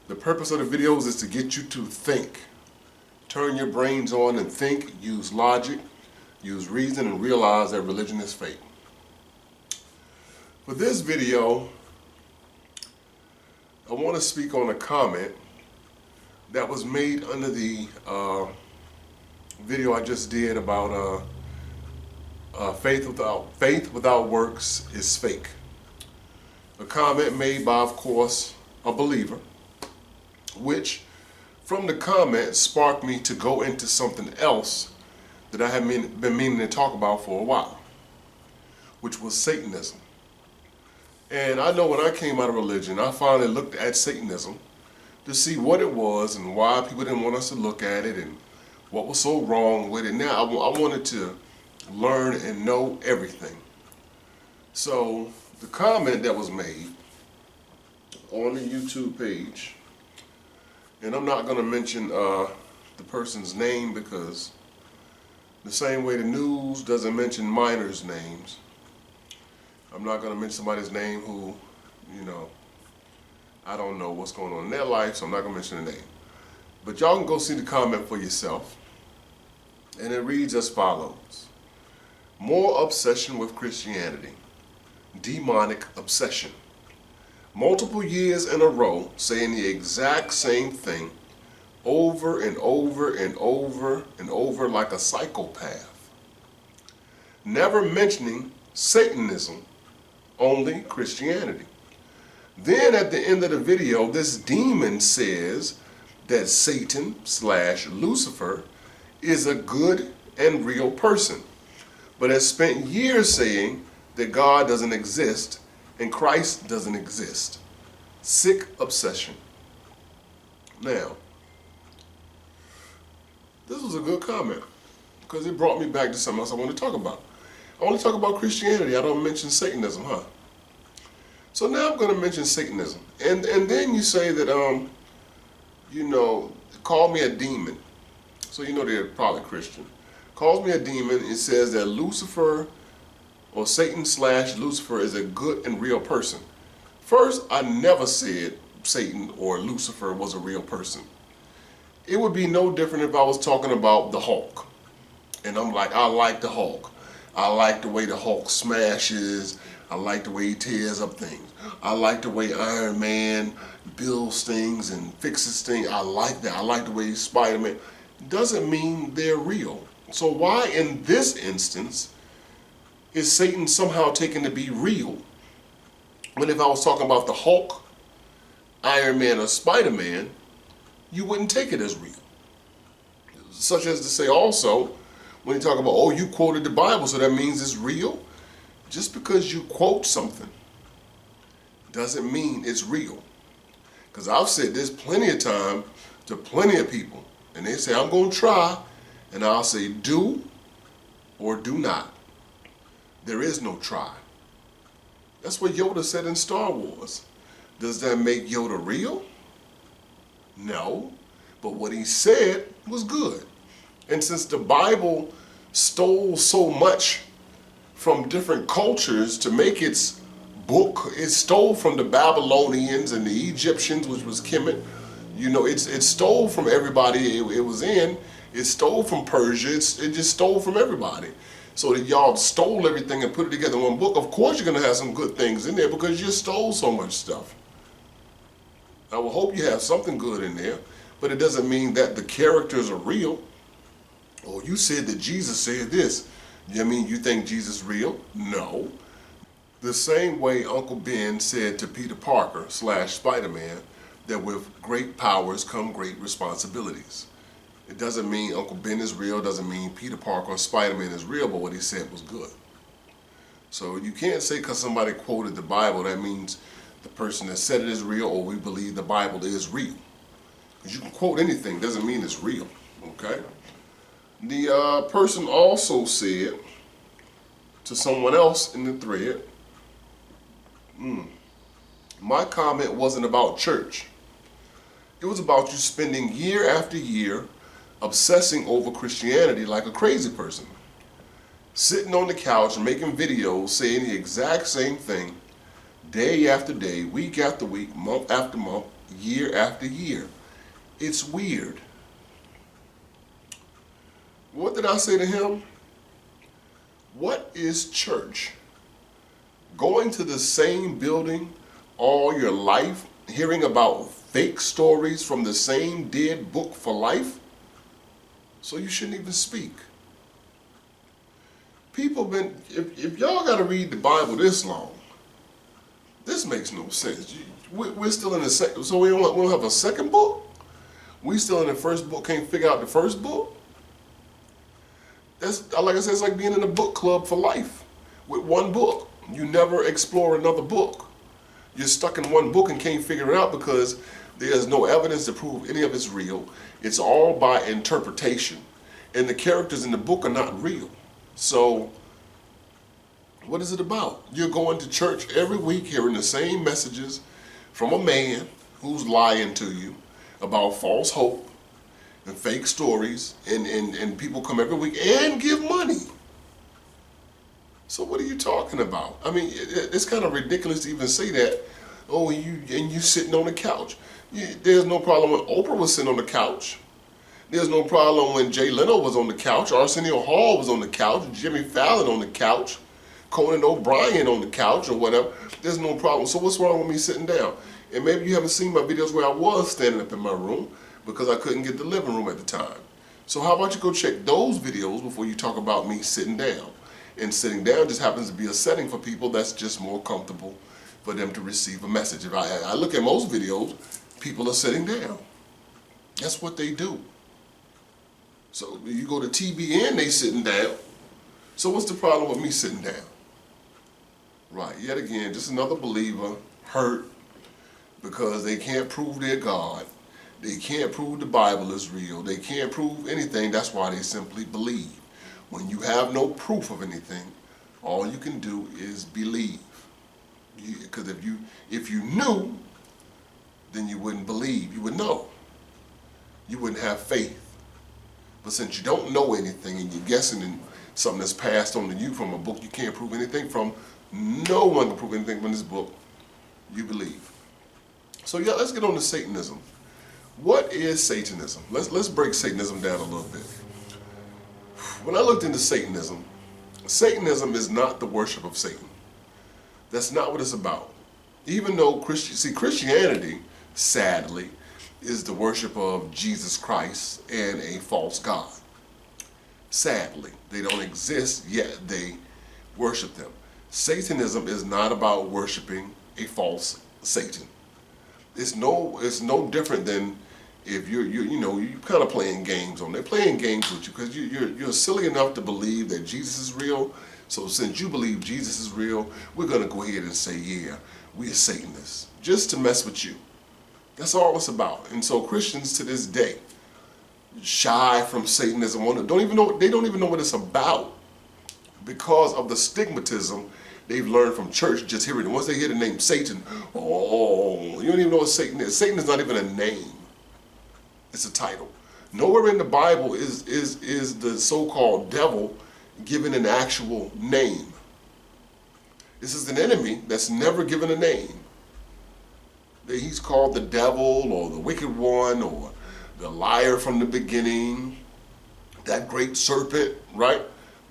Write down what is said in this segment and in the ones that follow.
The purpose of the videos is to get you to think. Turn your brains on and think, use logic, use reason, and realize that religion is fake. For this video, I want to speak on a comment that was made under the video I just did about faith without works is fake. A comment made by, of course, a believer, which from the comment sparked me to go into something else that I have been meaning to talk about for a while, which was Satanism. And I know when I came out of religion, I finally looked at Satanism to see what it was and why people didn't want us to look at it and what was so wrong with it. Now I wanted to learn and know everything. So the comment that was made on the YouTube page, and I'm not going to mention the person's name because the same way the news doesn't mention minors' names, I'm not going to mention somebody's name who, I don't know what's going on in their life, so I'm not going to mention the name. But y'all can go see the comment for yourself. And it reads as follows. More obsession with Christianity. Demonic obsession. Multiple years in a row saying the exact same thing over and over and over and over like a psychopath. Never mentioning Satanism, only Christianity. Then at the end of the video, this demon says that Satan/Lucifer is a good and real person, but has spent years saying that God doesn't exist and Christ doesn't exist. Sick obsession. Now, this was a good comment because it brought me back to something else I want to talk about. I want to talk about Christianity. I don't mention Satanism, huh? So now I'm going to mention Satanism. And then you say that, call me a demon. So they're probably Christian. Calls me a demon. It says that Lucifer or Satan/Lucifer is a good and real person. First, I never said Satan or Lucifer was a real person. It would be no different if I was talking about the Hulk. And I'm like, I like the Hulk. I like the way the Hulk smashes. I like the way he tears up things. I like the way Iron Man builds things and fixes things. I like that. I like the way Spider-Man. Doesn't mean they're real. So why in this instance is Satan somehow taken to be real? When if I was talking about the Hulk, Iron Man, or Spider-Man, you wouldn't take it as real. Such as to say also, when you talk about, oh, you quoted the Bible, so that means it's real. Just because you quote something doesn't mean it's real. Because I've said this plenty of time to plenty of people, and they say, I'm going to try, and I'll say, do or do not. There is no try. That's what Yoda said in Star Wars. Does that make Yoda real? No. But what he said was good. And since the Bible stole so much from different cultures to make its book, it stole from the Babylonians and the Egyptians, which was Kemet. It stole from everybody it was in. It stole from Persia. It just stole from everybody. So that y'all stole everything and put it together in one book. Of course you're going to have some good things in there because you stole so much stuff. I will hope you have something good in there, but it doesn't mean that the characters are real. Oh, you said that Jesus said this. You think Jesus is real? No. The same way Uncle Ben said to Peter Parker/Spider-Man that with great powers come great responsibilities. It doesn't mean Uncle Ben is real, doesn't mean Peter Parker or Spider-Man is real, but what he said was good. So you can't say because somebody quoted the Bible, that means the person that said it is real or we believe the Bible is real. Because you can quote anything, doesn't mean it's real, okay? The person also said to someone else in the thread, my comment wasn't about church. It was about you spending year after year obsessing over Christianity like a crazy person. Sitting on the couch and making videos saying the exact same thing day after day, week after week, month after month, year after year. It's weird. What did I say to him? What is church? Going to the same building all your life, hearing about fake stories from the same dead book for life? So you shouldn't even speak. People been, if y'all got to read the Bible this long, this makes no sense. We're still in the second, so we don't have a second book? We still in the first book, can't figure out the first book? That's, like I said, it's like being in a book club for life with one book. You never explore another book. You're stuck in one book and can't figure it out because there's no evidence to prove any of it's real. It's all by interpretation. And the characters in the book are not real. So, what is it about? You're going to church every week hearing the same messages from a man who's lying to you about false hope and fake stories, and people come every week and give money. So what are you talking about? I mean, it's kind of ridiculous to even say that. Oh, you sitting on the couch. There's no problem when Oprah was sitting on the couch. There's no problem when Jay Leno was on the couch, Arsenio Hall was on the couch, Jimmy Fallon on the couch, Conan O'Brien on the couch or whatever. There's no problem. So what's wrong with me sitting down? And maybe you haven't seen my videos where I was standing up in my room because I couldn't get the living room at the time. So how about you go check those videos before you talk about me sitting down? And sitting down just happens to be a setting for people that's just more comfortable for them to receive a message. If I look at most videos, people are sitting down. That's what they do. So you go to TBN, they sitting down. So what's the problem with me sitting down? Right, yet again, just another believer hurt because they can't prove they're God. They can't prove the Bible is real. They can't prove anything. That's why they simply believe. When you have no proof of anything, all you can do is believe. Because if you knew, then you wouldn't believe. You would know. You wouldn't have faith. But since you don't know anything and you're guessing in something that's passed on to you from a book you can't prove anything from, no one can prove anything from this book, you believe. So yeah, let's get on to Satanism. What is Satanism? Let's break Satanism down a little bit. When I looked into Satanism, Satanism is not the worship of Satan. That's not what it's about. Even though Christianity, sadly, is the worship of Jesus Christ and a false god. Sadly, they don't exist, yet they worship them. Satanism is not about worshiping a false Satan. It's no different than if you're kind of playing games on. They're playing games with you because you're silly enough to believe that Jesus is real. So since you believe Jesus is real, we're gonna go ahead and say, yeah, we are Satanists, just to mess with you. That's all it's about. And so Christians to this day shy from Satanism. They don't even know what it's about because of the stigmatism they've learned from church. Just hearing it. Once they hear the name Satan, oh, you don't even know what Satan is. Satan is not even a name. It's a title. Nowhere in the Bible is the so-called devil given an actual name. This is an enemy that's never given a name. He's called the devil or the wicked one or the liar from the beginning, that great serpent, right?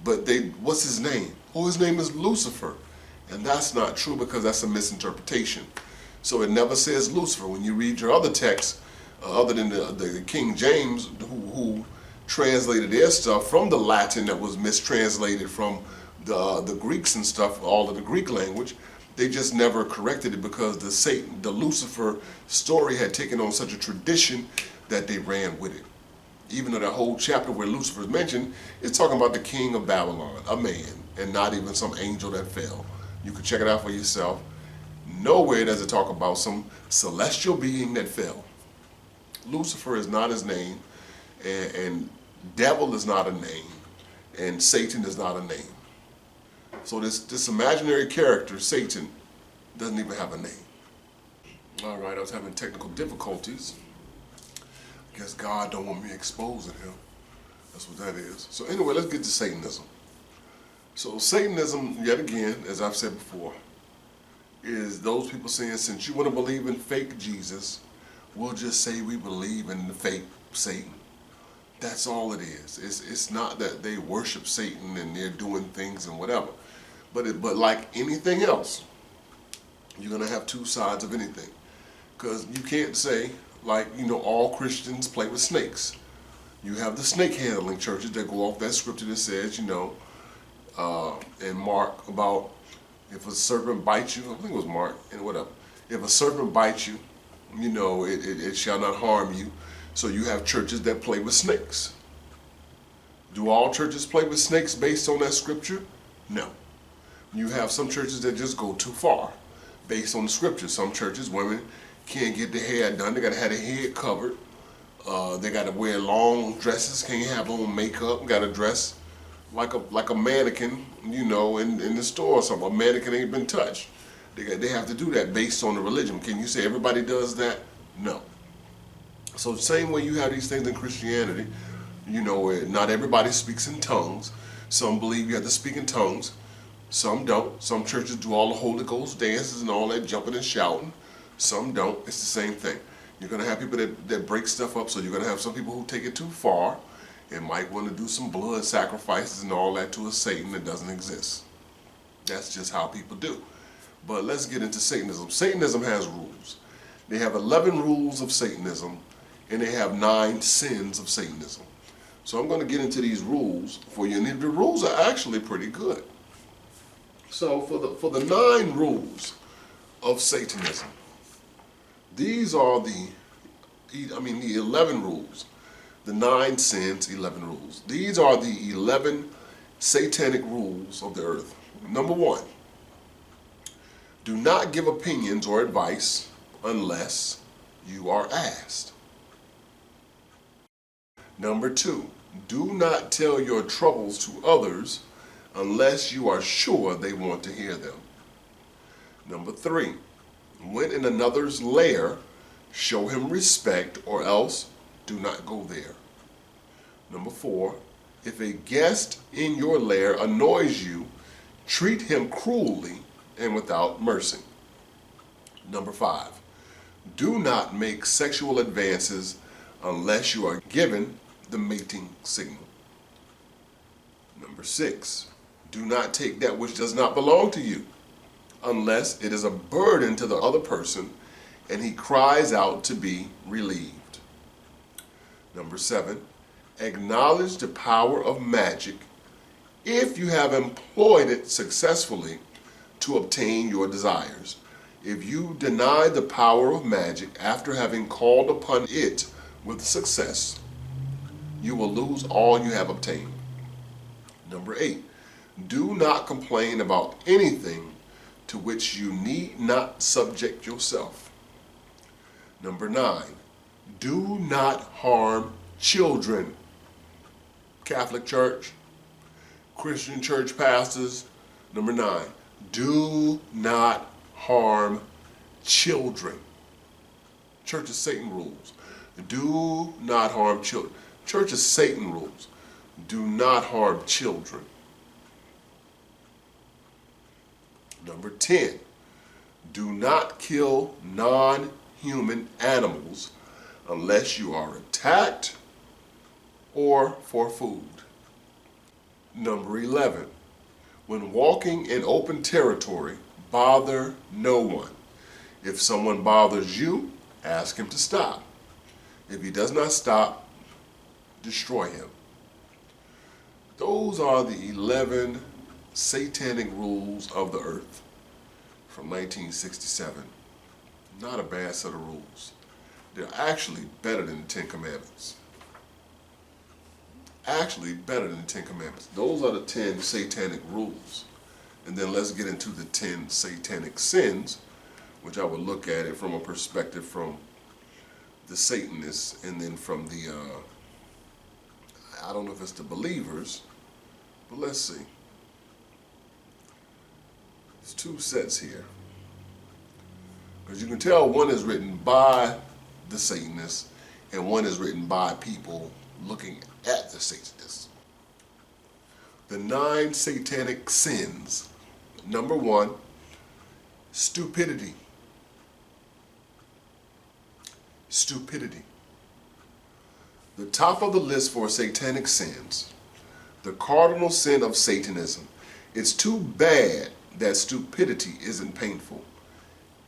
But what's his name? Oh, his name is Lucifer. And that's not true because that's a misinterpretation. So it never says Lucifer. When you read your other texts, other than the King James, who translated their stuff from the Latin that was mistranslated from the Greeks and stuff, all of the Greek language, they just never corrected it because the Lucifer story had taken on such a tradition that they ran with it. Even though that whole chapter where Lucifer is mentioned, it's talking about the king of Babylon, a man, and not even some angel that fell. You can check it out for yourself. Nowhere does it talk about some celestial being that fell. Lucifer is not his name, and devil is not a name, and Satan is not a name. So this imaginary character, Satan, doesn't even have a name. All right, I was having technical difficulties. I guess God don't want me exposing him. That's what that is. So anyway, let's get to Satanism. So Satanism, yet again, as I've said before, is those people saying, since you want to believe in fake Jesus, we'll just say we believe in the fake Satan. That's all it is. It's not that they worship Satan and they're doing things and whatever. But like anything else, you're going to have two sides of anything. Because you can't say, like, all Christians play with snakes. You have the snake handling churches that go off that scripture that says, in Mark about if a serpent bites you, I think it was Mark, and whatever. If a serpent bites you, it shall not harm you. So you have churches that play with snakes. Do all churches play with snakes based on that scripture? No. You have some churches that just go too far based on the scripture. Some churches, women can't get their hair done. They got to have their head covered. They got to wear long dresses. Can't have on makeup. Got to dress like a mannequin, in the store or something. A mannequin ain't been touched. They have to do that based on the religion. Can you say everybody does that? No. So the same way you have these things in Christianity, not everybody speaks in tongues. Some believe you have to speak in tongues. Some don't. Some churches do all the Holy Ghost dances and all that jumping and shouting. Some don't. It's the same thing. You're going to have people that break stuff up, so you're going to have some people who take it too far and might want to do some blood sacrifices and all that to a Satan that doesn't exist. That's just how people do. But let's get into Satanism. Satanism has rules. They have 11 rules of Satanism, and they have 9 sins of Satanism. So I'm going to get into these rules for you, and the rules are actually pretty good. So for the 9 rules of Satanism, these are the 11 rules. The 9 sins, 11 rules. These are the 11 satanic rules of the earth. Number 1, do not give opinions or advice unless you are asked. Number 2, do not tell your troubles to others unless you are sure they want to hear them. Number 3, when in another's lair, show him respect or else do not go there. Number 4, if a guest in your lair annoys you, treat him cruelly and without mercy. Number 5, do not make sexual advances unless you are given the mating signal. Number 6, do not take that which does not belong to you unless it is a burden to the other person and he cries out to be relieved. Number 7, acknowledge the power of magic if you have employed it successfully to obtain your desires. If you deny the power of magic after having called upon it with success, you will lose all you have obtained. Number 8, do not complain about anything to which you need not subject yourself. Number 9, do not harm children. Catholic Church, Christian church pastors. Number 9, do not harm children. Church of Satan rules. Do not harm children. Church of Satan rules. Do not harm children. Number 10, do not kill non-human animals unless you are attacked or for food. Number 11, when walking in open territory, bother no one. If someone bothers you, ask him to stop. If he does not stop, destroy him. Those are the 11 satanic rules of the earth from 1967. Not a bad set of rules. They're actually better than the 10 Commandments. Actually better than the 10 Commandments. Those are the 10 satanic rules. And then let's get into the 10 satanic sins, which I would look at it from a perspective from the Satanists and then from the, I don't know if it's the believers, but let's see. There's 2 sets here. Because you can tell one is written by the Satanists and one is written by people looking at the Satanists. The 9 satanic sins. Number 1, stupidity. Stupidity. The top of the list for satanic sins. The cardinal sin of Satanism. It's too bad that stupidity isn't painful.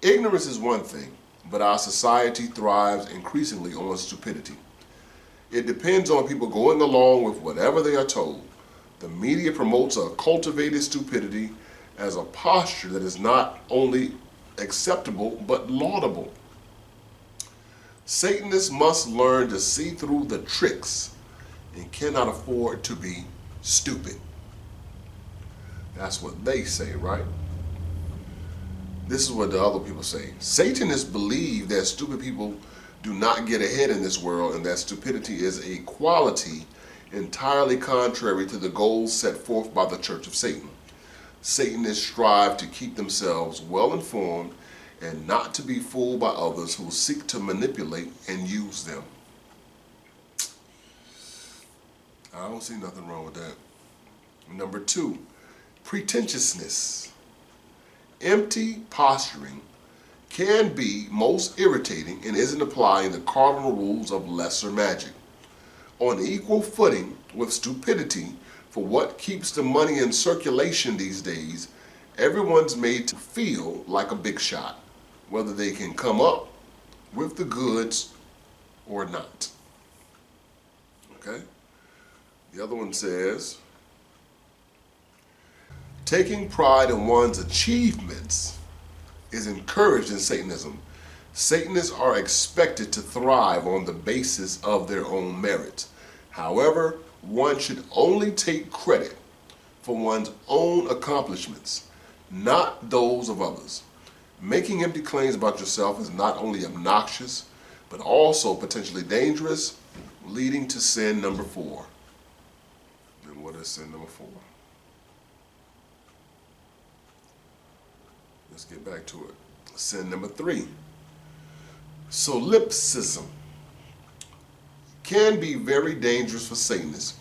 Ignorance is one thing, but our society thrives increasingly on stupidity. It depends on people going along with whatever they are told. The media promotes a cultivated stupidity as a posture that is not only acceptable but laudable. Satanists must learn to see through the tricks and cannot afford to be stupid. That's what they say, right? This is what the other people say. Satanists believe that stupid people do not get ahead in this world and that stupidity is a quality entirely contrary to the goals set forth by the Church of Satan. Satanists strive to keep themselves well informed and not to be fooled by others who seek to manipulate and use them. I don't see nothing wrong with that. Number 2, pretentiousness. Empty posturing can be most irritating and isn't applying the cardinal rules of lesser magic. On equal footing with stupidity for what keeps the money in circulation these days, everyone's made to feel like a big shot, whether they can come up with the goods or not. Okay? The other one says, taking pride in one's achievements is encouraged in Satanism. Satanists are expected to thrive on the basis of their own merits. However, one should only take credit for one's own accomplishments, not those of others. Making empty claims about yourself is not only obnoxious, but also potentially dangerous, leading to sin number 4. And what is sin number 4? Let's get back to it. Sin number 3. Solipsism can be very dangerous for Satanists.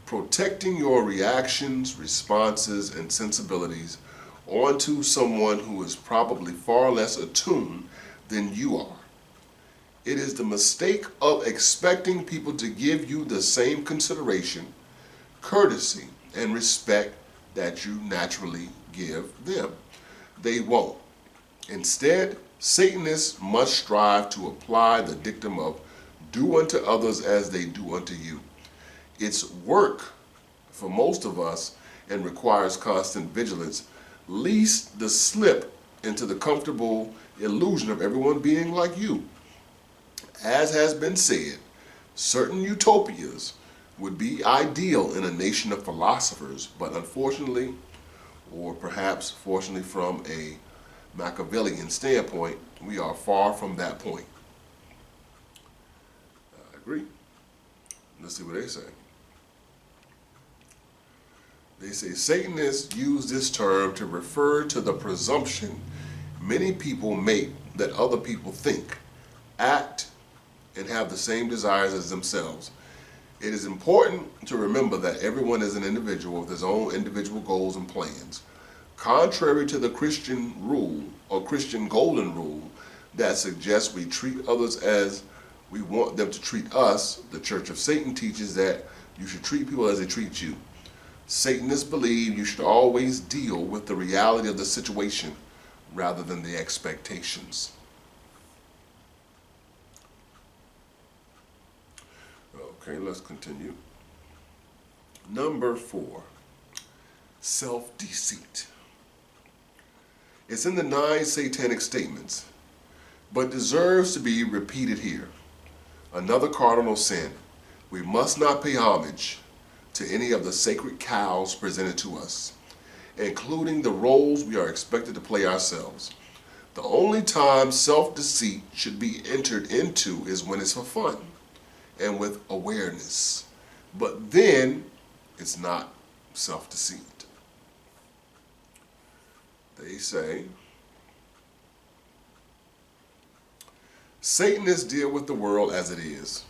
Protecting your reactions, responses, and sensibilities onto someone who is probably far less attuned than you are. It is the mistake of expecting people to give you the same consideration, courtesy, and respect that you naturally give them. They won't. Instead, Satanists must strive to apply the dictum of do unto others as they do unto you. It's work for most of us and requires constant vigilance, lest the slip into the comfortable illusion of everyone being like you. As has been said, certain utopias would be ideal in a nation of philosophers, but unfortunately, or perhaps fortunately from a Machiavellian standpoint, we are far from that point. I agree. Let's see what they say. They say Satanists use this term to refer to the presumption many people make that other people think, act, and have the same desires as themselves. It is important to remember that everyone is an individual with his own individual goals and plans. Contrary to the Christian rule, or Christian golden rule, that suggests we treat others as we want them to treat us, the Church of Satan teaches that you should treat people as they treat you. Satanists believe you should always deal with the reality of the situation rather than the expectations. Okay, let's continue. Number 4, self-deceit. It's in the 9 satanic statements, but deserves to be repeated here. Another cardinal sin. We must not pay homage to any of the sacred cows presented to us, including the roles we are expected to play ourselves. The only time self-deceit should be entered into is when it's for fun and with awareness. But then it's not self-deceit. They say, Satanists deal with the world as it is.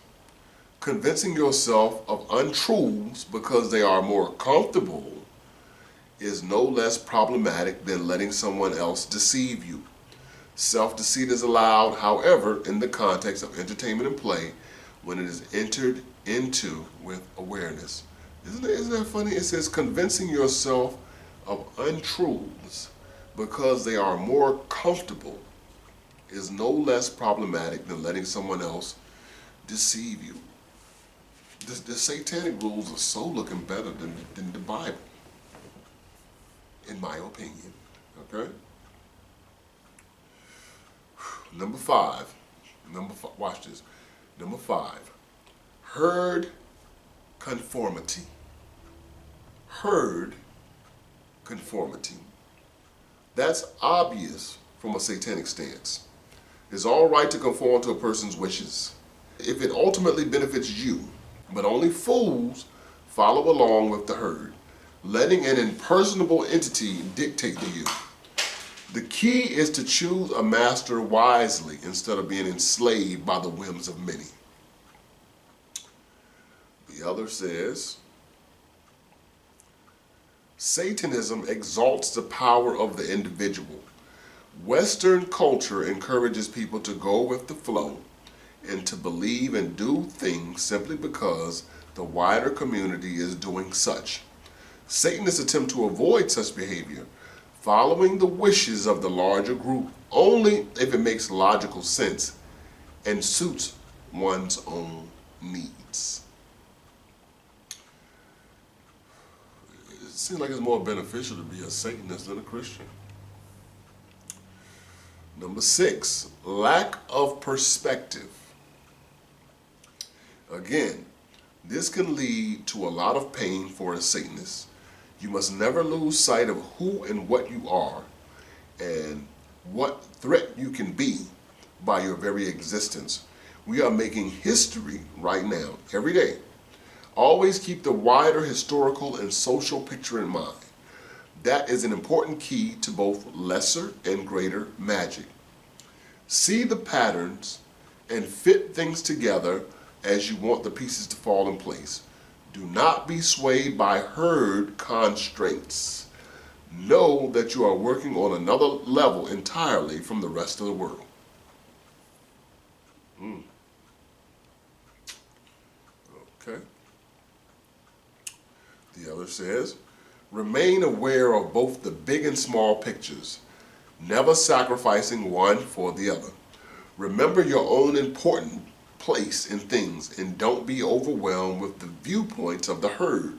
Convincing yourself of untruths because they are more comfortable is no less problematic than letting someone else deceive you. Self-deceit is allowed, however, in the context of entertainment and play when it is entered into with awareness. Isn't that funny? It says convincing yourself of untruths because they are more comfortable is no less problematic than letting someone else deceive you. The Satanic Rules are so looking better than the Bible, in my opinion. Okay? Number five. Watch this. Number 5. Herd conformity. Herd conformity. That's obvious from a satanic stance. It's all right to conform to a person's wishes if it ultimately benefits you, but only fools follow along with the herd, letting an impersonable entity dictate to you. The key is to choose a master wisely instead of being enslaved by the whims of many. The other says, Satanism exalts the power of the individual. Western culture encourages people to go with the flow and to believe and do things simply because the wider community is doing such. Satanists attempt to avoid such behavior, following the wishes of the larger group only if it makes logical sense and suits one's own needs. It seems like it's more beneficial to be a Satanist than a Christian. Number 6, lack of perspective. Again, this can lead to a lot of pain for a Satanist. You must never lose sight of who and what you are and what threat you can be by your very existence. We are making history right now, every day. Always keep the wider historical and social picture in mind. That is an important key to both lesser and greater magic. See the patterns and fit things together as you want the pieces to fall in place. Do not be swayed by herd constraints. Know that you are working on another level entirely from the rest of the world. Okay. The other says, remain aware of both the big and small pictures, never sacrificing one for the other. Remember your own important place in things and don't be overwhelmed with the viewpoints of the herd.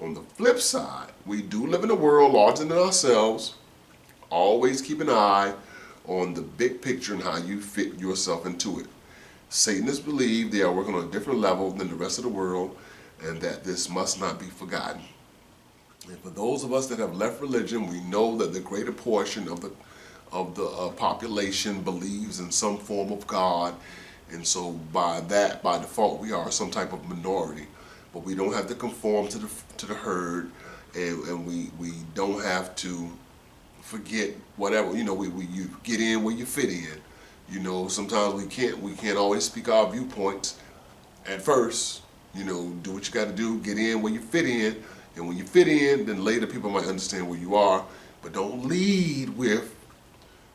On the flip side, we do live in a world larger than ourselves. Always keep an eye on the big picture and how you fit yourself into it. Satanists believe they are working on a different level than the rest of the world and that this must not be forgotten. And for those of us that have left religion, we know that the greater portion of the population believes in some form of God, and so by default, we are some type of minority. But we don't have to conform to the herd, and we don't have to forget whatever. You get in where you fit in. Sometimes we can't always speak our viewpoints at first. Do what you got to do, get in where you fit in. And when you fit in, then later people might understand where you are, but don't lead with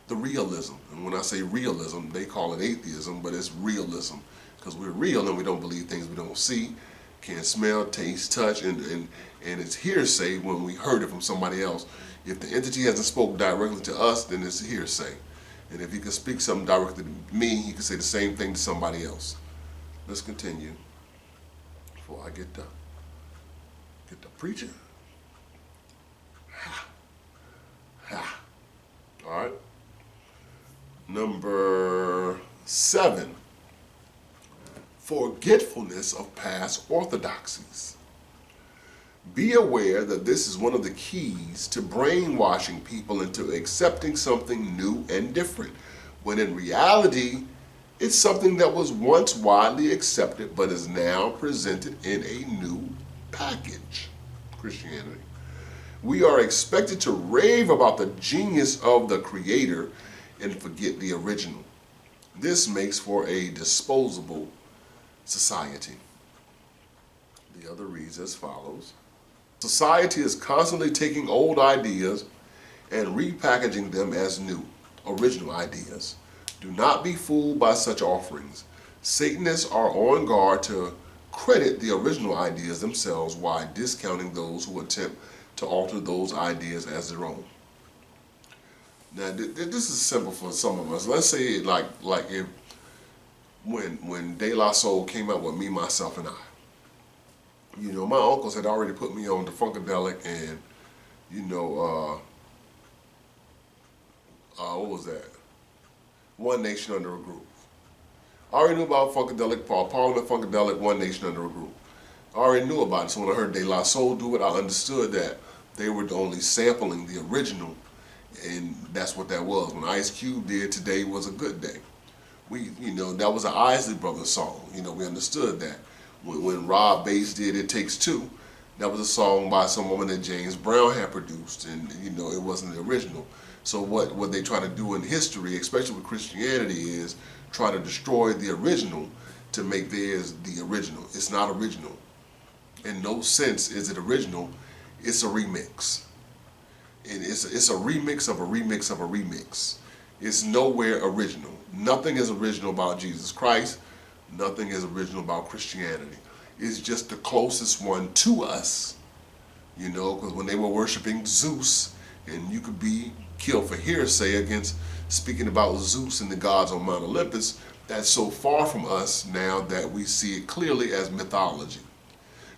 the realism. And when I say realism, they call it atheism, but it's realism. Because we're real and we don't believe things we don't see, can't smell, taste, touch, and it's hearsay when we heard it from somebody else. If the entity hasn't spoken directly to us, then it's hearsay. And if he can speak something directly to me, he can say the same thing to somebody else. Let's continue before I get the preaching. All right. Number 7, forgetfulness of past orthodoxies. Be aware that this is one of the keys to brainwashing people into accepting something new and different, when in reality, it's something that was once widely accepted but is now presented in a new package. Christianity. We are expected to rave about the genius of the Creator and forget the original. This makes for a disposable society. The other reads as follows. Society is constantly taking old ideas and repackaging them as new. original ideas. Do not be fooled by such offerings. Satanists are on guard to credit the original ideas themselves while discounting those who attempt to alter those ideas as their own. Now, this is simple for some of us. Let's say, like if when De La Soul came out with Me, Myself, and I. You know, my uncles had already put me on the Funkadelic and, you know, what was that? One Nation Under a Groove. I already knew about Funkadelic, Parliament Funkadelic, One Nation Under a Groove. I already knew about it, so when I heard De La Soul do it, I understood that they were only sampling the original, and that's what that was. When Ice Cube did Today Was a Good Day, you know, that was an Isley Brothers song. You know, we understood that. When Rob Bass did It Takes Two, that was a song by some woman that James Brown had produced, and you know, it wasn't the original. So what they try to do in history, especially with Christianity, is try to destroy the original to make theirs the original. It's not original. In no sense is it original. It's a remix. And it's a remix of a remix of a remix. It's nowhere original. Nothing is original about Jesus Christ. Nothing is original about Christianity. It's just the closest one to us, you know, because when they were worshiping Zeus, and you could be killed for hearsay against speaking about Zeus and the gods on Mount Olympus, that's so far from us now that we see it clearly as mythology.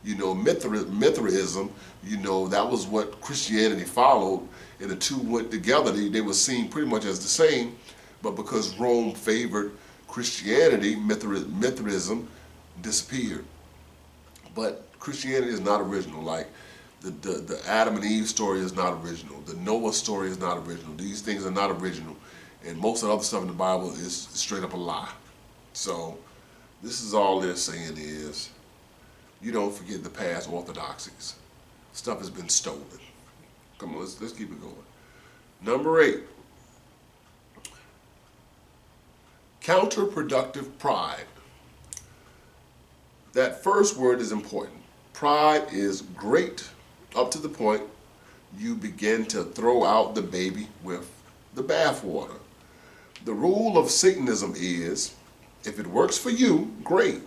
You know, Mithraism, you know, that was what Christianity followed, and the two went together. They were seen pretty much as the same, but because Rome favored Christianity, Mithraism disappeared. But Christianity is not original. Like the Adam and Eve story is not original. The Noah story is not original. These things are not original. And most of the other stuff in the Bible is straight up a lie. So this is all they're saying is, you don't forget the past orthodoxies. Stuff has been stolen. Come on, let's keep it going. Number 8. Counterproductive pride. That first word is important. Pride is great up to the point you begin to throw out the baby with the bathwater. The rule of Satanism is, if it works for you, great.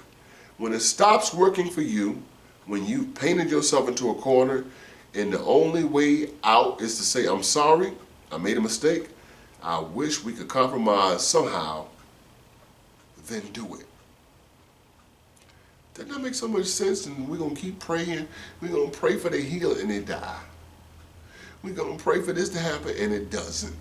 When it stops working for you, when you've painted yourself into a corner and the only way out is to say, I'm sorry, I made a mistake, I wish we could compromise somehow, then do it. Doesn't that make so much sense? And we're going to keep praying. We're going to pray for the healing and they die. We're going to pray for this to happen and it doesn't.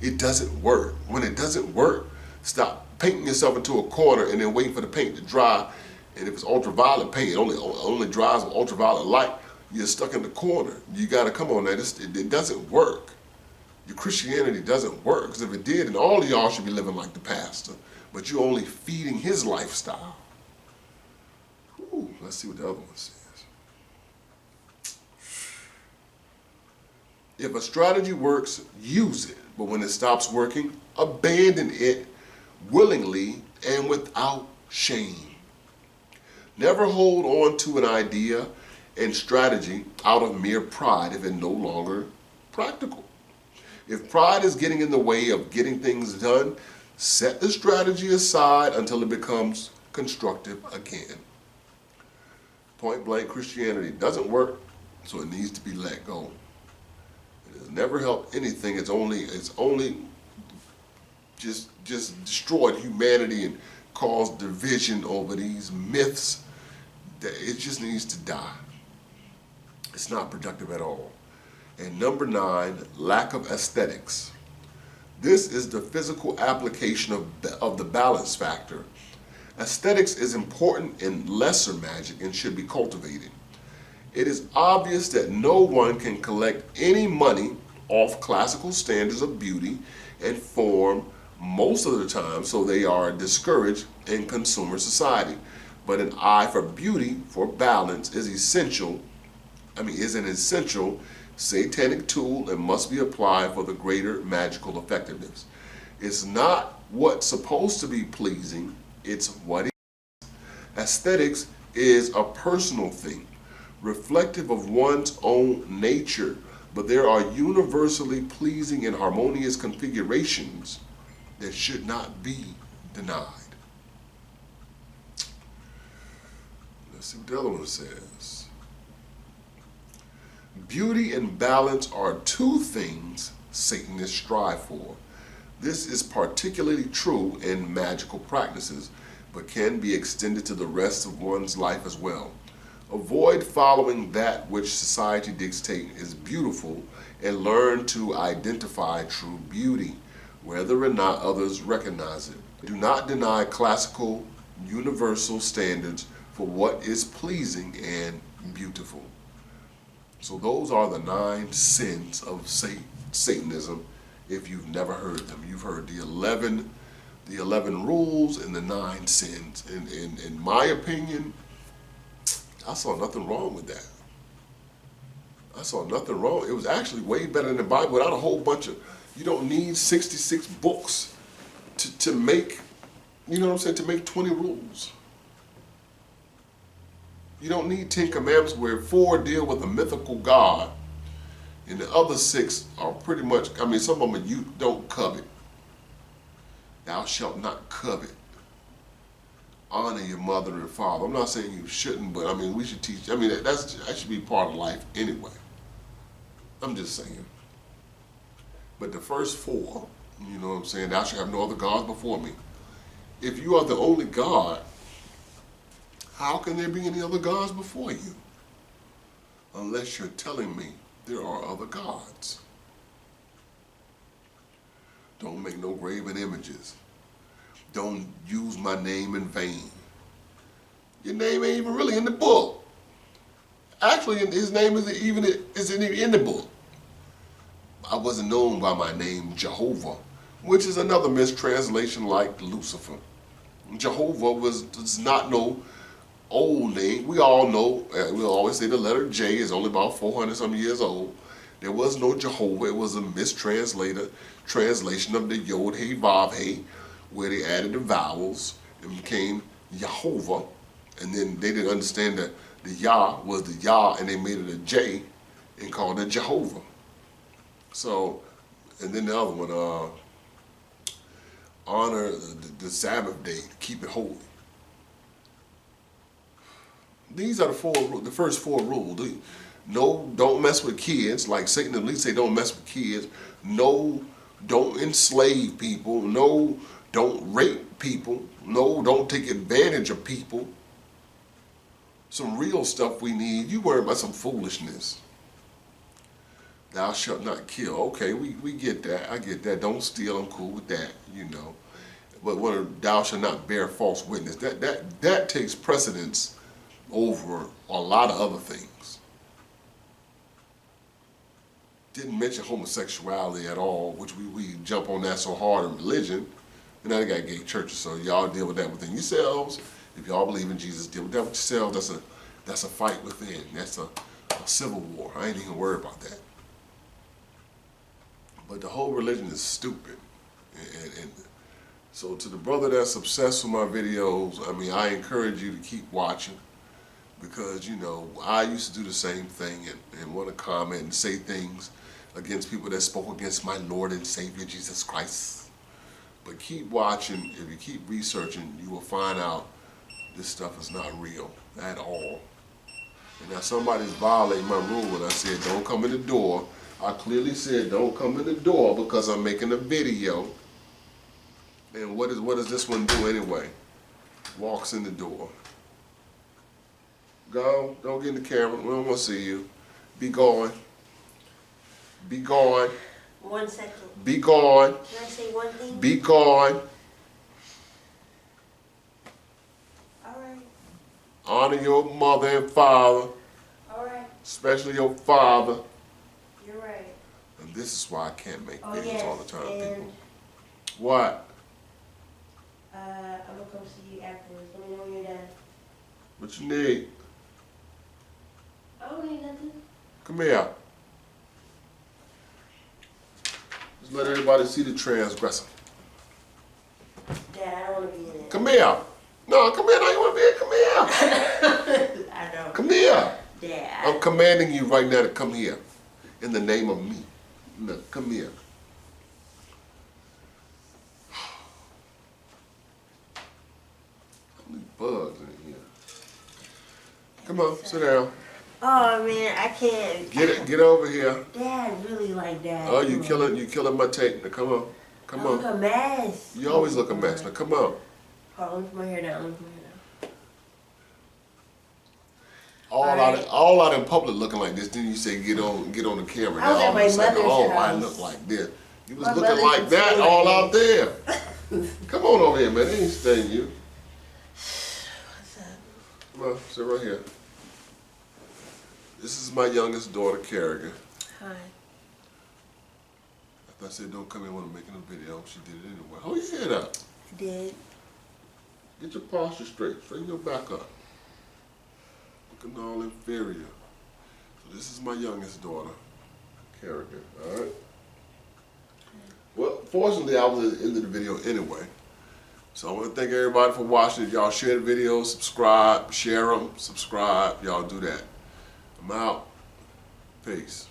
It doesn't work. When it doesn't work, stop painting yourself into a corner and then waiting for the paint to dry. And if it's ultraviolet paint, it only dries with ultraviolet light, you're stuck in the corner. You got to come on that. It doesn't work. Your Christianity doesn't work. Because if it did, then all of y'all should be living like the pastor. But you're only feeding his lifestyle. Ooh, let's see what the other one says. If a strategy works, use it. But when it stops working, abandon it willingly and without shame. Never hold on to an idea and strategy out of mere pride if it's no longer practical. If pride is getting in the way of getting things done, set the strategy aside until it becomes constructive again. Point blank, Christianity doesn't work, so it needs to be let go. It has never helped anything. It's only just destroyed humanity and caused division over these myths. That it just needs to die. It's not productive at all. And number 9, lack of aesthetics. This is the physical application of the balance factor. Aesthetics is important in lesser magic and should be cultivated. It is obvious that no one can collect any money off classical standards of beauty and form most of the time, so they are discouraged in consumer society. But an eye for beauty, for balance, is an essential satanic tool and must be applied for the greater magical effectiveness. It's not what's supposed to be pleasing, it's what it is. Aesthetics is a personal thing, reflective of one's own nature, but there are universally pleasing and harmonious configurations that should not be denied. Let's see what the other one says. Beauty and balance are two things Satanists strive for. This is particularly true in magical practices, but can be extended to the rest of one's life as well. Avoid following that which society dictates is beautiful and learn to identify true beauty, whether or not others recognize it. Do not deny classical, universal standards for what is pleasing and beautiful. So those are the 9 sins of Satanism. If you've never heard them, you've heard the 11 rules and the 9 sins. And in my opinion, I saw nothing wrong with that. I saw nothing wrong. It was actually way better than the Bible without a whole bunch of, you don't need 66 books to make, you know what I'm saying, to make 20 rules. You don't need 10 commandments where 4 deal with a mythical God and the other 6 are pretty much, I mean, some of them are you don't covet. Thou shalt not covet. Honor your mother and father. I'm not saying you shouldn't, but I mean, we should teach. I mean, that should be part of life anyway. I'm just saying. But the first 4, you know what I'm saying, thou shalt have no other gods before me. If you are the only God, how can there be any other gods before you? Unless you're telling me there are other gods. Don't make no graven images. Don't use my name in vain. Your name ain't even really in the book. Actually, his name isn't even in the book. I wasn't known by my name Jehovah, which is another mistranslation like Lucifer. Jehovah was not no old name. We all know, we always say the letter J is only about 400 some years old. There was no Jehovah. It was a translation of the Yod He Vav He, where they added the vowels and became Jehovah. And then they didn't understand that the Yah was the Yah, and they made it a J and called it Jehovah. So, and then the other one, honor the Sabbath day, keep it holy. These are the first 4 rules. No, don't mess with kids. Like Satan at least say don't mess with kids. No, don't enslave people. No, don't rape people. No, don't take advantage of people. Some real stuff we need. You worry about some foolishness. Thou shalt not kill. Okay, we get that. I get that. Don't steal. I'm cool with that, you know. But what thou shalt not bear false witness. That takes precedence over a lot of other things. Didn't mention homosexuality at all, which we jump on that so hard in religion. And now they got gay churches, so y'all deal with that within yourselves. If y'all believe in Jesus, deal with that with yourselves. That's a fight within. That's a civil war. I ain't even worried about that. But the whole religion is stupid. And so to the brother that's obsessed with my videos, I mean, I encourage you to keep watching. Because, you know, I used to do the same thing and want to comment and say things against people that spoke against my Lord and Savior, Jesus Christ. But keep watching. If you keep researching, you will find out this stuff is not real at all. And now somebody's violating my rule, and I said, don't come in the door. I clearly said, don't come in the door because I'm making a video. And what does this one do anyway? Walks in the door. Go, don't get in the camera. We don't want to see you. Be gone. Be gone. 1 second. Be gone. Can I say one thing? Be gone. All right. Honor your mother and father. All right. Especially your father. You're right. And this is why I can't make videos yes, all the time, and, people. What? I'm going to come see you afterwards. Let me know when you're done. What you need? I don't need nothing. Come here. Just let everybody see the transgressor. Dad, I don't want to be in it. Come here. No, come here. Now you want to be here? Come here. I don't. Come here. Dad. I'm commanding you right now to come here. in the name of me. No, come here. How many bugs in here? Come on, sit down. Oh man, I can't. Get over here. Dad really like that. Oh, you killing my tape. Now come on. Come I look on. a mess. You always look a mess. Now come on. Hold on, let me put my hair down. Let me put my hair down. All out in public looking like this. Then you say get on the camera. I was Now at all my of a sudden, mother's oh, I house. look like this. You was My looking mother like can that see all like out there. Come on over here, man. They ain't staying you. What's up? Come on, sit right here. This is my youngest daughter, Kerrigan. Hi. After I said don't come in when I'm making a video, she did it anyway. Hold your head up. I did. Get your posture straight. Straighten your back up. Looking all inferior. So this is my youngest daughter, Kerrigan. All right. Well, fortunately, I was at the end of the video anyway. So I want to thank everybody for watching. Y'all share the video, subscribe, share them, subscribe. Y'all do that. I'm out. Peace.